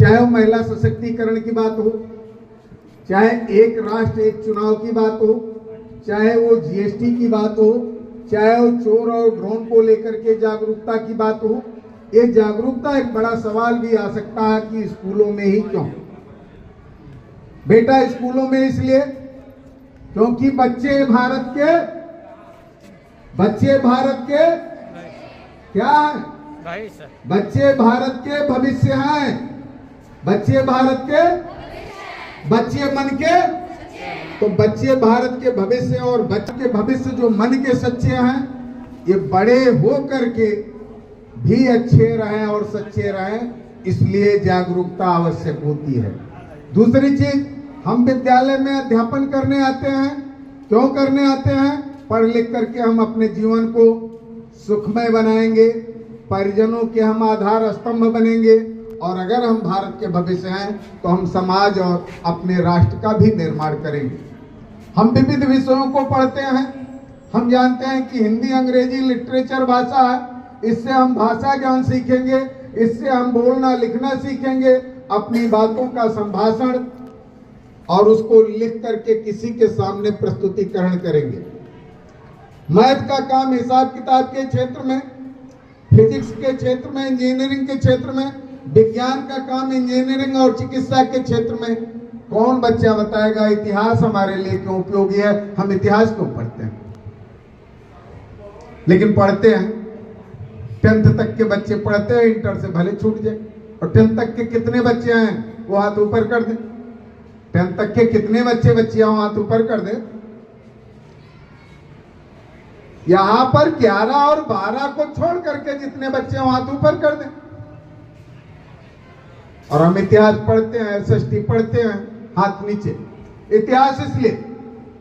चाहे वो महिला सशक्तिकरण की बात हो, चाहे एक राष्ट्र एक चुनाव की बात हो, चाहे वो जीएसटी की बात हो, चाहे वो चोर और ड्रोन को लेकर के जागरूकता की बात हो। ये जागरूकता एक बड़ा सवाल भी आ सकता है कि स्कूलों में ही क्यों? बेटा स्कूलों में इसलिए क्योंकि बच्चे भारत के क्या है? बच्चे भारत के भविष्य हैं। बच्चे भारत के बच्चे मन के, तो बच्चे भारत के भविष्य, और बच्चे के भविष्य जो मन के सच्चे हैं, ये बड़े हो करके भी अच्छे रहें और सच्चे रहें, इसलिए जागरूकता आवश्यक होती है। दूसरी चीज, हम विद्यालय में अध्यापन करने आते हैं। क्यों करने आते हैं? पढ़ लिख करके हम अपने जीवन को सुखमय बनाएंगे, परिजनों के हम आधार स्तंभ बनेंगे, और अगर हम भारत के भविष्य हैं तो हम समाज और अपने राष्ट्र का भी निर्माण करेंगे। हम विविध विषयों को पढ़ते हैं। हम जानते हैं कि हिंदी अंग्रेजी लिटरेचर भाषा है, इससे हम भाषा ज्ञान सीखेंगे, इससे हम बोलना लिखना सीखेंगे, अपनी बातों का संभाषण और उसको लिख करके किसी के सामने प्रस्तुतिकरण करेंगे। मैथ का काम हिसाब किताब के क्षेत्र में, फिजिक्स के क्षेत्र में, इंजीनियरिंग के क्षेत्र में, विज्ञान का काम इंजीनियरिंग और चिकित्सा के क्षेत्र में। कौन बच्चा बताएगा इतिहास हमारे लिए क्यों उपयोगी है? हम इतिहास क्यों पढ़ते हैं? लेकिन पढ़ते हैं। 10th तक के बच्चे पढ़ते हैं, इंटर से भले छूट जाए। और 10th तक के कितने बच्चे हैं वो हाथ ऊपर कर दे। 10th तक के कितने बच्चियां हाथ ऊपर कर दे। यहां पर 11 और 12 को छोड़ करके जितने बच्चे हाथ ऊपर कर दें। और हम इतिहास पढ़ते हैं, SST पढ़ते हैं, हाथ नीचे। इतिहास इसलिए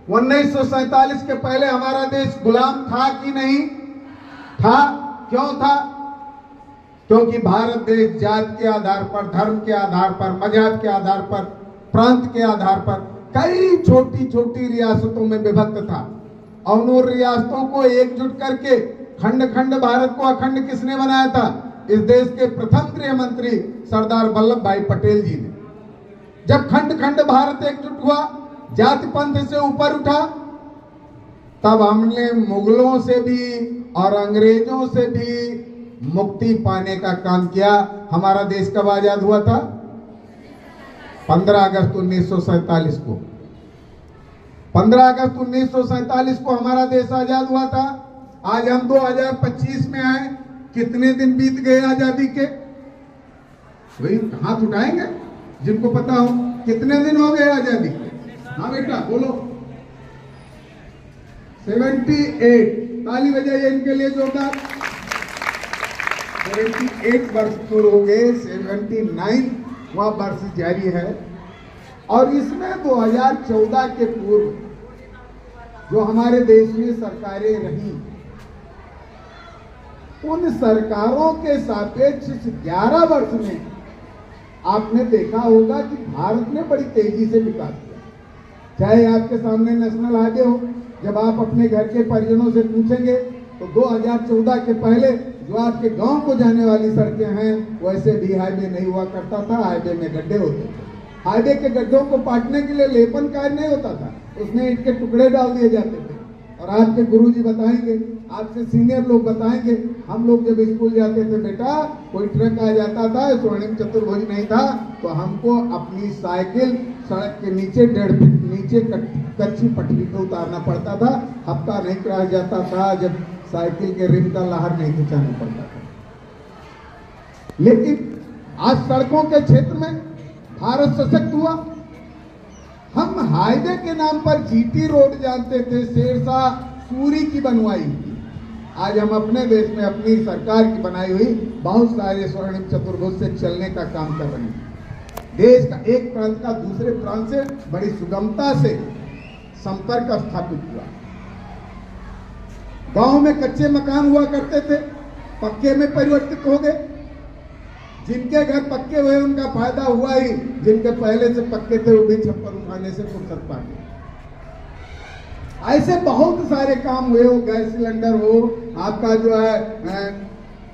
1947 के पहले हमारा देश गुलाम था कि नहीं था? क्यों था? क्योंकि भारत देश जात के आधार पर, धर्म के आधार पर, मजहब के आधार पर, प्रांत के आधार पर कई छोटी छोटी रियासतों में विभक्त था। और उन रियासतों को एकजुट करके खंड खंड भारत को अखंड किसने बनाया था? इस देश के प्रथम गृह मंत्री सरदार वल्लभ भाई पटेल जी ने। जब खंड खंड भारत एकजुट हुआ, जाति पंथ से ऊपर उठा, तब हमने मुगलों से भी और अंग्रेजों से भी मुक्ति पाने का काम किया। हमारा देश कब आजाद हुआ था? 15 अगस्त 1947 को। 15 अगस्त 1947 को हमारा देश आजाद हुआ था। आज हम 2025 में आए। कितने दिन बीत गए आजादी के? वही हाथ उठाएंगे जिनको पता हो। कितने दिन हो गए आजादी के? हाँ बेटा बोलो। 78। ताली बजाइए इनके लिए जोरदार। 78 वर्ष पूरे हो गए। 79वां वर्ष जारी है। और इसमें 2014 के पूर्व जो हमारे देश में सरकारें रही, उन सरकारों के सापेक्ष 11 वर्ष में आपने देखा होगा कि भारत ने बड़ी तेजी से विकास किया। चाहे आपके सामने नेशनल हाईवे हो, जब आप अपने घर के परिजनों से पूछेंगे तो 2014 के पहले जो आपके गांव को जाने वाली सड़कें हैं, वैसे भी हाईवे नहीं हुआ करता था। हाईवे में गड्ढे होते थे। हाईवे के गड्ढों को पाटने के लिए लेपन कार्य नहीं होता था, उसमें ईंट के टुकड़े डाल दिए जाते थे। और आपके गुरुजी बताएंगे, आपसे सीनियर लोग बताएंगे, हम लोग जब स्कूल जाते थे बेटा, कोई ट्रक आ जाता था, स्वर्णिम चतुर्भुज नहीं था, तो हमको अपनी साइकिल सड़क के नीचे 1.5 फीट नीचे कच्ची पटरी पे उतारना पड़ता था। हफ्ता नहीं क्रॉस जाता था जब साइकिल के रिम का लहर नहीं खिंचाना पड़ता था। लेकिन आज सड़कों के क्षेत्र में भारत सशक्त हुआ। हम हाईवे के नाम पर जीटी रोड जानते थे, शेरशाह सूरी की बनवाई थी। आज हम अपने देश में अपनी सरकार की बनाई हुई बहुत सारे स्वर्णिम चतुर्भुज से चलने का काम कर रहे हैं। देश का एक प्रांत का दूसरे प्रांत से बड़ी सुगमता से संपर्क स्थापित हुआ। गांव में कच्चे मकान हुआ करते थे, पक्के में परिवर्तित हो गए। जिनके घर पक्के हुए उनका फायदा हुआ ही, जिनके पहले से पक्के थे वो भी छप्पर उठाने से फुर्सत पा गए। ऐसे बहुत सारे काम हुए, हो गैस सिलेंडर हो, आपका जो है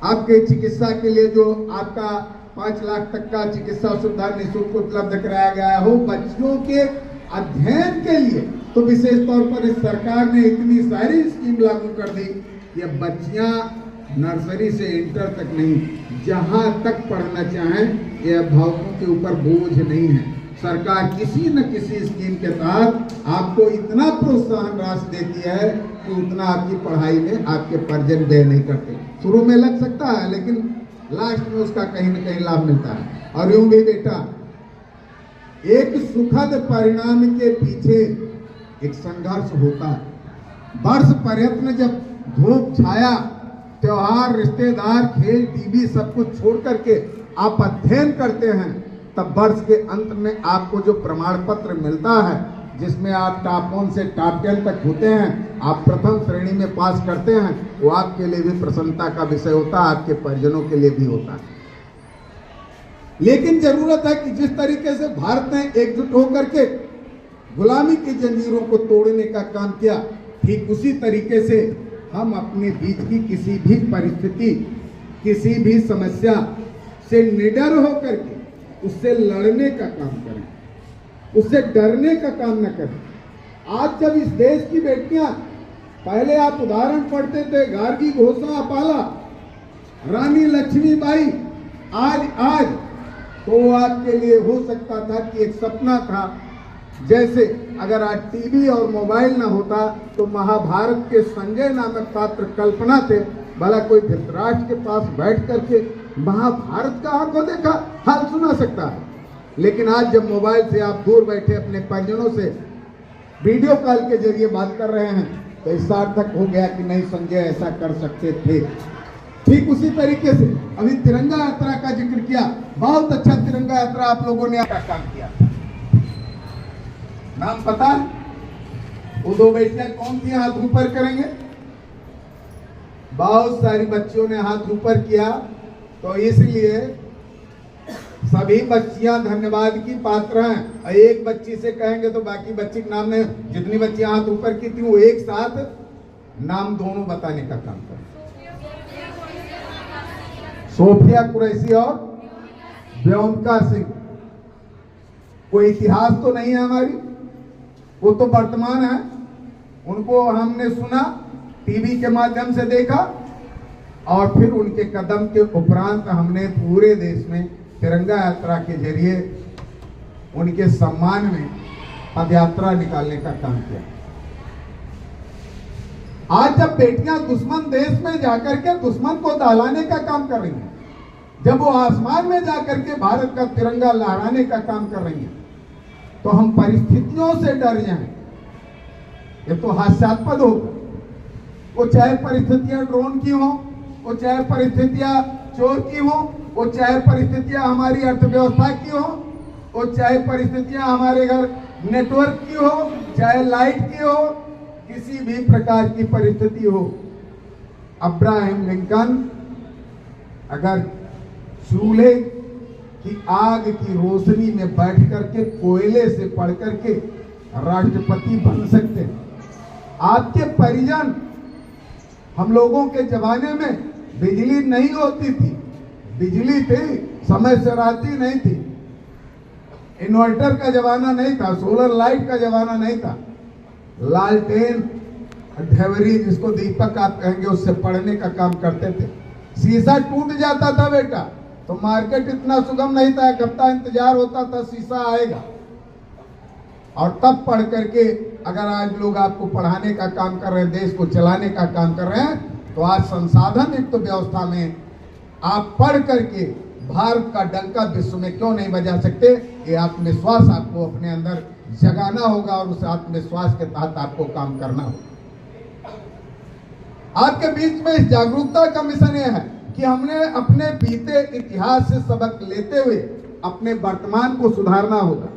आपके चिकित्सा के लिए जो आपका 5 लाख तक का चिकित्सा सुविधा निःशुल्क उपलब्ध कराया गया हो बच्चों के अध्ययन के लिए। तो विशेष तौर पर इस सरकार ने इतनी सारी स्कीम लागू कर दी कि अब बच्चियां नर्सरी से इंटर तक नहीं, जहां तक पढ़ना चाहें, ये अभिभावकों के ऊपर बोझ नहीं है। सरकार किसी न किसी स्कीम के तहत आपको इतना प्रोत्साहन राशि देती है कि उतना आपकी पढ़ाई में आपके परिजन व्यय नहीं करते। शुरू में लग सकता है, लेकिन लास्ट में उसका कहीं न कहीं लाभ मिलता है। और यूं भी बेटा, एक सुखद परिणाम के पीछे एक संघर्ष होता है। वर्ष प्रयत्न जब धूप छाया, त्योहार, रिश्तेदार, खेल, टीवी सब कुछ छोड़ करके आप अध्ययन करते हैं, तब वर्ष के अंत में आपको जो प्रमाण पत्र मिलता है, जिसमें आप टॉप 1 से टॉप 10 तक होते हैं, आप प्रथम श्रेणी में पास करते हैं, वो आपके लिए भी प्रसन्नता का विषय होता है, आपके परिजनों के लिए भी होता है। लेकिन जरूरत है कि जिस तरीके से भारत ने एकजुट होकर के गुलामी की जंजीरों को तोड़ने का काम किया, ठीक उसी तरीके से हम अपने बीच की किसी भी परिस्थिति, किसी भी समस्या से निडर होकर के उससे लड़ने का काम करें, उससे डरने का काम न करें। आज जब इस देश की बेटियां, पहले आप उदाहरण पढ़ते थे, गार्गी घोषणा अपाला, रानी लक्ष्मीबाई, आज तो आपके लिए हो सकता था कि एक सपना था। जैसे अगर आज टीवी और मोबाइल न होता तो महाभारत के संजय नामक पात्र कल्पना थे, भला कोई धृतराष्ट्र के पास बैठ करके महाभारत का आंखों देखा हाल सुना सकता है। लेकिन आज जब मोबाइल से आप दूर बैठे अपने परिजनों से वीडियो कॉल के जरिए बात कर रहे हैं, तो इस सार्थक हो गया कि नहीं, संजय ऐसा कर सकते थे। ठीक उसी तरीके से अभी तिरंगा यात्रा का जिक्र किया, बहुत अच्छा तिरंगा यात्रा आप लोगों ने काम किया। नाम पता है? वो 2 बेटियां कौन थी? हाथ ऊपर करेंगे। बहुत सारी बच्चियों ने हाथ ऊपर किया, तो इसलिए सभी बच्चियां धन्यवाद की पात्र हैं। एक बच्ची से कहेंगे तो बाकी बच्ची के नाम में जितनी बच्चियां हाथ ऊपर की थी वो एक साथ नाम दोनों बताने का काम करें। सोफिया कुरैशी और व्योमिका सिंह। कोई इतिहास तो नहीं है हमारी, वो तो वर्तमान है। उनको हमने सुना, टीवी के माध्यम से देखा, और फिर उनके कदम के उपरांत हमने पूरे देश में तिरंगा यात्रा के जरिए उनके सम्मान में पदयात्रा निकालने का काम किया। आज जब बेटियां दुश्मन देश में जाकर के दुश्मन को दहलाने का काम कर रही हैं, जब वो आसमान में जाकर के भारत का तिरंगा लहराने का काम कर रही हैं, तो हम परिस्थितियों से डर जाएं, ये तो हास्यास्पद होगा। वो चाहे परिस्थितियां ड्रोन की हो, वो चाहे परिस्थितियां चोर की हो, वो चाहे परिस्थितियां हमारी अर्थव्यवस्था की हो, वो चाहे परिस्थितियां हमारे घर नेटवर्क की हो, चाहे लाइट की हो, किसी भी प्रकार की परिस्थिति हो। अब्राहम लिंकन अगर चूल्हे की आग की रोशनी में बैठ करके कोयले से पढ़ करके राष्ट्रपति बन सकते हैं, आपके परिजन, हम लोगों के जमाने में बिजली नहीं होती थी, बिजली थी, समय से रहती नहीं थी, इन्वर्टर का जमाना नहीं था, सोलर लाइट का जमाना नहीं था, लालटेन, ढेवरी जिसको दीपक आप कहेंगे, उससे पढ़ने का काम करते थे। शीशा टूट जाता था बेटा, तो मार्केट इतना सुगम नहीं था, 1 हफ्ता इंतजार होता था शीशा आएगा, और तब पढ़ करके अगर आज लोग आपको पढ़ाने का काम कर रहे हैं, देश को चलाने का काम कर रहे हैं, तो आज संसाधन युक्त व्यवस्था में आप पढ़ करके भारत का डंका विश्व में क्यों नहीं बजा सकते? ये आत्मविश्वास आपको अपने अंदर जगाना होगा, और उस आत्मविश्वास के तहत आपको काम करना होगा। आपके बीच में इस जागरूकता का मिशन यह है कि हमने अपने बीते इतिहास से सबक लेते हुए अपने वर्तमान को सुधारना होगा।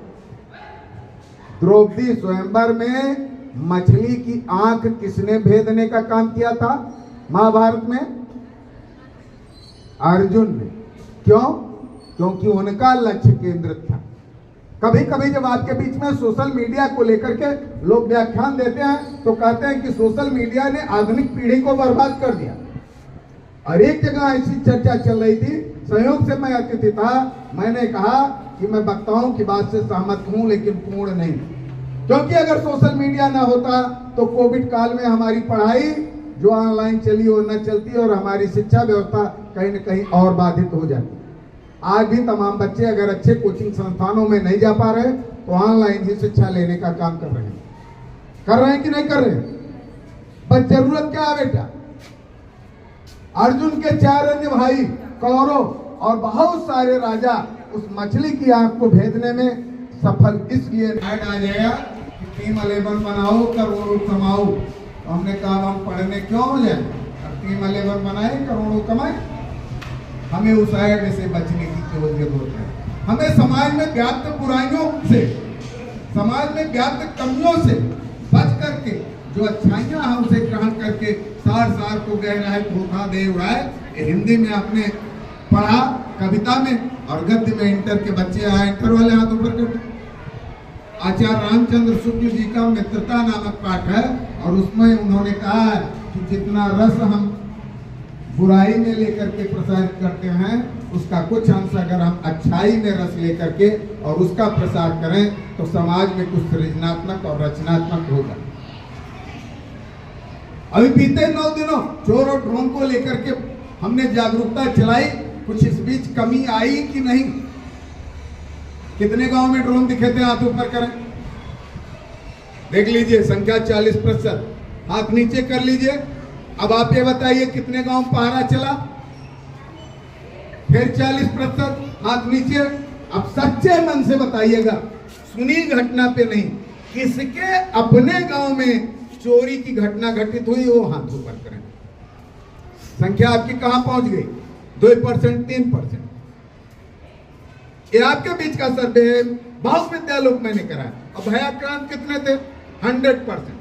द्रौपदी स्वयंवर में मछली की आंख किसने भेदने का काम किया था महाभारत में? अर्जुन ने। क्यों? क्योंकि उनका लक्ष्य केंद्रित था। कभी कभी जब आपके बीच में सोशल मीडिया को लेकर के लोग व्याख्यान देते हैं, तो कहते हैं कि सोशल मीडिया ने आधुनिक पीढ़ी को बर्बाद कर दिया। और एक जगह ऐसी चर्चा चल रही थी, संयोग से मैं अतिथि था, मैंने कहा कि मैं वक्ताओं की बात से सहमत हूं लेकिन पूर्ण नहीं, क्योंकि अगर सोशल मीडिया ना होता तो कोविड काल में हमारी पढ़ाई जो ऑनलाइन चली वो न चलती और हमारी शिक्षा व्यवस्था कहीं न कहीं और बाधित हो जाती। आज भी तमाम बच्चे अगर अच्छे कोचिंग संस्थानों में नहीं जा पा रहे तो ऑनलाइन ही शिक्षा लेने का काम कर रहे हैं कि नहीं कर रहे? बस जरूरत क्या है बेटा? अर्जुन के 4 अन्य भाई कौरव और बहुत सारे राजा उस मछली की आंख को भेदने में सफल इसलिए आ जाएगा कि टीम 11 बनाओ, करोड़ों कमाओ। तो हमने कहा हम पढ़ने क्यों जाए? अब टीम 11 बनाए, करोड़ों कमाए। हमें उस आयड से बचने की केवल जरूरत है। हमें समाज में व्याप्त बुराइयों से, समाज में व्याप्त कमियों से बच करके जो अच्छाइयां हैं उसे ग्रहण करके सार सार को गह रहा है, धोखा दे रहा है। हिंदी में आपने पढ़ा, कविता में और गद्य में इंटर के बच्चे आए, इंटर वाले हाथ ऊपर करते। आचार्य रामचंद्र शुक्ल जी का मित्रता नामक पाठ है और उसमें उन्होंने कहा कि जितना रस हम बुराई में लेकर के प्रसारित करते हैं उसका कुछ अंश अगर हम अच्छाई में रस लेकर के और उसका प्रसार करें तो समाज में कुछ सृजनात्मक और रचनात्मक होगा। अभी बीते 9 दिनों चोर और ड्रोन को लेकर के हमने जागरूकता चलाई, कुछ इस बीच कमी आई कि नहीं? कितने गांव में ड्रोन दिखे थे? हाथ ऊपर करें, देख लीजिए, संख्या 40%। हाथ नीचे कर लीजिए। अब आप ये बताइए कितने गांव पहरा चला? फिर 40%। हाथ नीचे। अब सच्चे मन से बताइएगा, सुनी घटना पे नहीं, किसके अपने गांव में चोरी की घटना घटित हुई वो हाथ ऊपर करें। संख्या आपकी कहां पहुंच गई? 2%, 3%। ये आपके बीच का सर्वे है, बहुत विद्यालयों में मैंने कराया। अब भयाक्रांत कितने थे? 100%।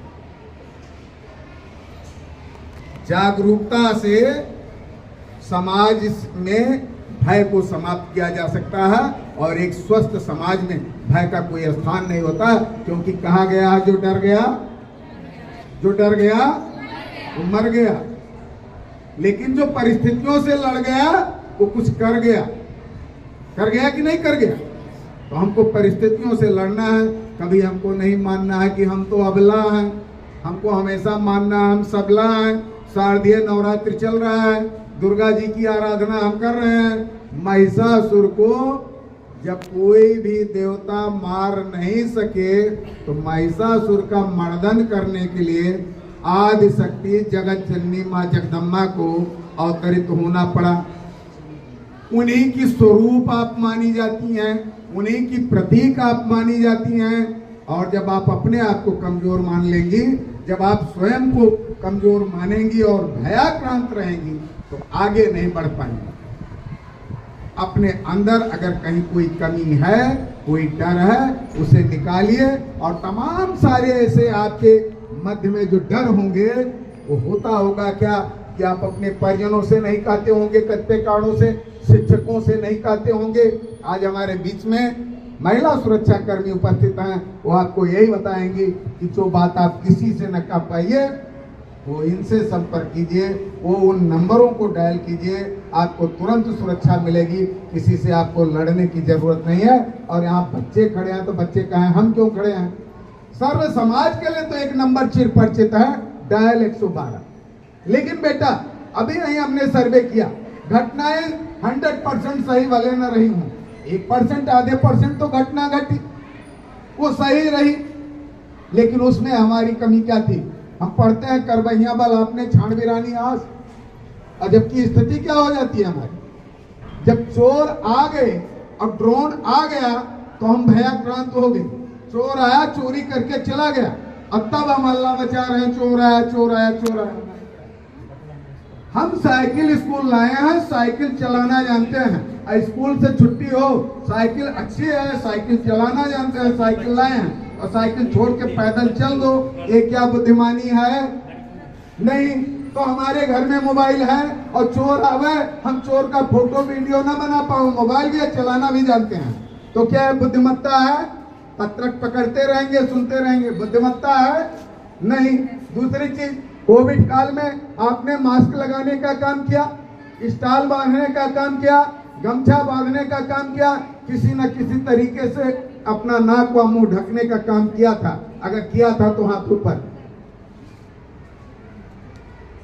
जागरूकता से समाज में भय को समाप्त किया जा सकता है और एक स्वस्थ समाज में भय का कोई स्थान नहीं होता, क्योंकि कहा गया जो डर गया वो मर गया। लेकिन जो परिस्थितियों से लड़ गया वो कुछ कर गया कि नहीं कर गया? तो हमको परिस्थितियों से लड़ना है। कभी हमको नहीं मानना है कि हम तो अबला हैं, हमको हमेशा मानना है हम सबला हैं। शारदीय नवरात्रि चल रहा है, दुर्गा जी की आराधना हम कर रहे हैं। महिषासुर को जब कोई भी देवता मार नहीं सके तो महिषासुर का मर्दन करने के लिए आदि शक्ति जगत जननी माँ जगदम्बा को अवतरित होना पड़ा। उन्हीं की स्वरूप आप मानी जाती हैं, उन्हीं की प्रतीक आप मानी जाती हैं। और जब आप अपने आप को कमजोर मान लेंगी, जब आप स्वयं को कमजोर मानेंगी और भयाक्रांत रहेंगी तो आगे नहीं बढ़ पाएंगे। अपने अंदर अगर कहीं कोई कमी है, कोई डर है, उसे निकालिए। और तमाम सारे ऐसे आपके मध्य में जो डर होंगे वो होता होगा क्या कि आप अपने परिजनों से नहीं कहते होंगे, कत्ते कारणों से, शिक्षकों से नहीं कहते होंगे। आज हमारे बीच में महिला सुरक्षा कर्मी उपस्थित हैं, वो आपको यही बताएंगे कि जो बात आप किसी से न कह पाइए वो इनसे संपर्क कीजिए, वो उन नंबरों को डायल कीजिए, आपको तुरंत सुरक्षा मिलेगी। किसी से आपको लड़ने की जरूरत नहीं है। और यहाँ बच्चे खड़े हैं तो बच्चे कहें हम क्यों खड़े हैं? सर्व समाज के लिए तो एक नंबर चिरपरिचित है, डायल 112। लेकिन बेटा अभी नहीं हमने सर्वे किया, घटनाएं 100% सही वाले न रही हूं, 1% आधे % तो घटना घटी वो सही रही। लेकिन उसमें हमारी कमी क्या थी? हम पढ़ते हैं करबैया बल आपने छाणबिरानी आस, और जबकि स्थिति क्या हो जाती है हमारी? जब चोर आ गए और ड्रोन आ गया तो हम भयाक्रांत हो गए। चोर आया, चोरी करके चला गया, और तब हम अल्लाह बचा रहे हैं, चोर आया चोर आया चोर आया। हम साइकिल स्कूल लाए हैं, साइकिल चलाना जानते हैं। स्कूल से छुट्टी हो, साइकिल अच्छी है, साइकिल चलाना जानते हैं, साइकिल लाए हैं, और साइकिल छोड़ के पैदल चल दो, ये क्या बुद्धिमानी है? नहीं। तो हमारे घर में मोबाइल है और चोर आवे, हम चोर का फोटो वीडियो ना बना पाओ, मोबाइल भी चलाना भी जानते हैं, तो क्या है? बुद्धिमत्ता है? पत्रक पकड़ते रहेंगे, सुनते रहेंगे, बुद्धिमत्ता है? नहीं। दूसरी चीज, कोविड काल में आपने मास्क लगाने का काम किया, स्टॉल बांधने का काम किया, गमछा बांधने का काम किया, किसी न किसी तरीके से अपना नाक व मुंह ढकने का काम किया था। अगर किया था तो हाथ ऊपर।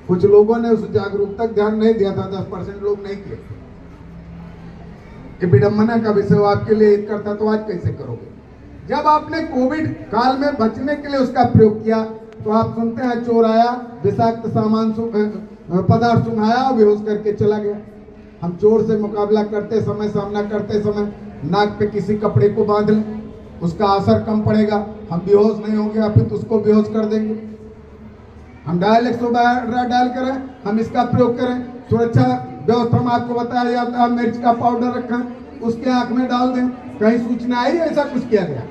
कुछ लोगों ने उस जागरूकता ध्यान नहीं दिया था, 10% लोग नहीं किए। कि विडंबना का विषय आपके लिए करता तो आज कैसे करोगे? जब आपने कोविड काल में बचने के लिए उसका प्रयोग किया तो आप सुनते हैं चोर आया, विषाक्त सामान पदार्थ सुंघाया, बेहोश करके चला गया। हम चोर से मुकाबला करते समय, सामना करते समय नाक पे किसी कपड़े को बांध लें, उसका असर कम पड़ेगा, हम बेहोश नहीं होंगे, या फिर उसको बेहोश कर देंगे। हम डायल 112 डायल करें, हम इसका प्रयोग करें। सुरक्षा व्यवस्था में आपको बताया जाता है, मिर्च का पाउडर रखें, उसके आंख में डाल दें, कहीं सूचना आई ऐसा कुछ किया गया?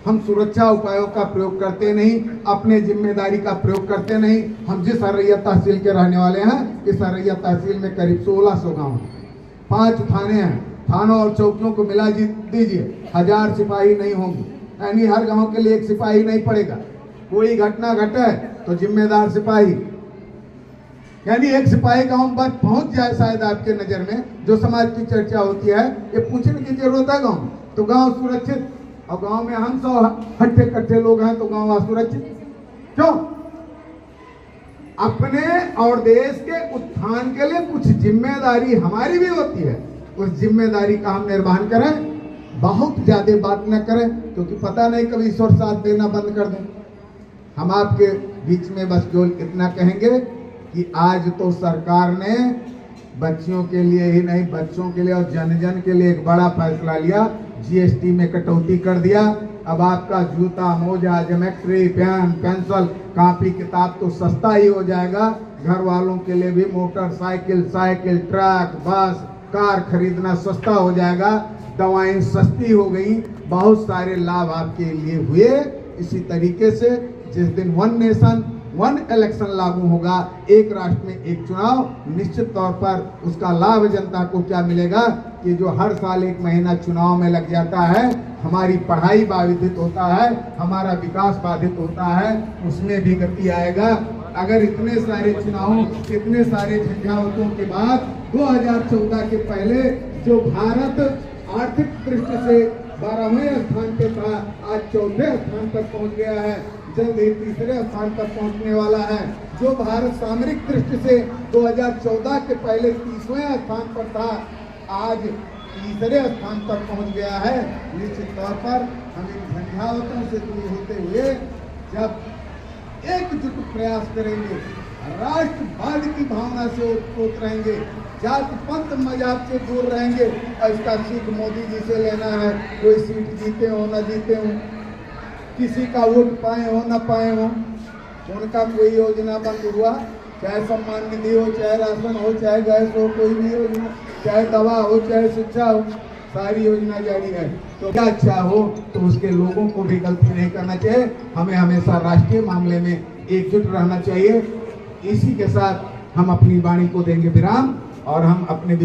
हम सुरक्षा उपायों का प्रयोग करते नहीं, अपने जिम्मेदारी का प्रयोग करते नहीं। हम जिस सरैया तहसील के रहने वाले हैं, इस सरैया तहसील में करीब 1600 गाँव हैं, 5 थाने हैं। थानों और चौकियों को मिला दीजिए, 1000 सिपाही नहीं होंगे, यानी हर गांव के लिए एक सिपाही नहीं पड़ेगा। कोई घटना घटे तो जिम्मेदार सिपाही, यानी एक सिपाही गांव बस पहुंच जाए शायद आपके नजर में, जो समाज की चर्चा होती है, ये पूछने की जरूरत है गांव तो गांव सुरक्षित। और गांव में हम 100 हट्टे कट्टे लोग हैं तो गांव असुरक्षित क्यों? अपने और देश के उत्थान के लिए कुछ जिम्मेदारी हमारी भी होती है, उस जिम्मेदारी का हम निर्वहन करें। बहुत ज्यादा बात न करें, क्योंकि पता नहीं कभी ईश्वर साथ देना बंद कर दें। हम आपके बीच में बस जो इतना कहेंगे कि आज तो सरकार ने बच्चियों के लिए ही नहीं, बच्चों के लिए और जन जन के लिए एक बड़ा फैसला लिया। जीएसटी में कटौती कर दिया। अब आपका जूता, मोजा, ज्योमेट्री, पेन, पेंसिल, कॉपी, किताब तो सस्ता ही हो जाएगा। घर वालों के लिए भी मोटरसाइकिल, साइकिल, ट्रक, बस, कार खरीदना सस्ता हो जाएगा। दवाएं सस्ती हो गई। बहुत सारे लाभ आपके लिए हुए। इसी तरीके से जिस दिन वन नेशन वन इलेक्शन लागू होगा, एक राष्ट्र में एक चुनाव, निश्चित तौर पर उसका लाभ जनता को क्या मिलेगा कि जो हर साल 1 महीना चुनाव में लग जाता है, हमारी पढ़ाई बाधित होता है, हमारा विकास बाधित होता है, उसमें भी गति आएगा। अगर इतने सारे चुनावों, इतने सारे झंझावतों के बाद 2014 के पहले जो भारत आर्थिक दृष्टि से 12वें स्थान पे था, आज 4थे स्थान पर पहुंच गया है, जल्द ही 3रे स्थान पर पहुंचने वाला है। जो भारत सामरिक दृष्टि से 2014 के पहले 30वें स्थान पर था, आज 3रे स्थान पर पहुंच गया है। निश्चित तौर पर हम इन झंझावतों से दूर होते हुए जब एकजुट प्रयास करेंगे, राष्ट्रवाद की भावना से ओतप्रोत रहेंगे, जात पंथ मजाक से दूर रहेंगे, और इसका सीख मोदी जी से लेना है। कोई सीट जीते हो न जीते हो, किसी का वोट पाए हो न पाए हो, उनका कोई योजना बंद हुआ, चाहे सम्मान निधि हो, चाहे राशन हो, चाहे गैस हो, कोई भी योजना, चाहे दवा हो, चाहे शिक्षा हो, सारी योजना जारी है। तो क्या अच्छा हो तो उसके लोगों को भी गलती नहीं करना चाहिए। हमें हमेशा राष्ट्रीय मामले में एकजुट रहना चाहिए। इसी के साथ हम अपनी वाणी को देंगे विराम और हम अपने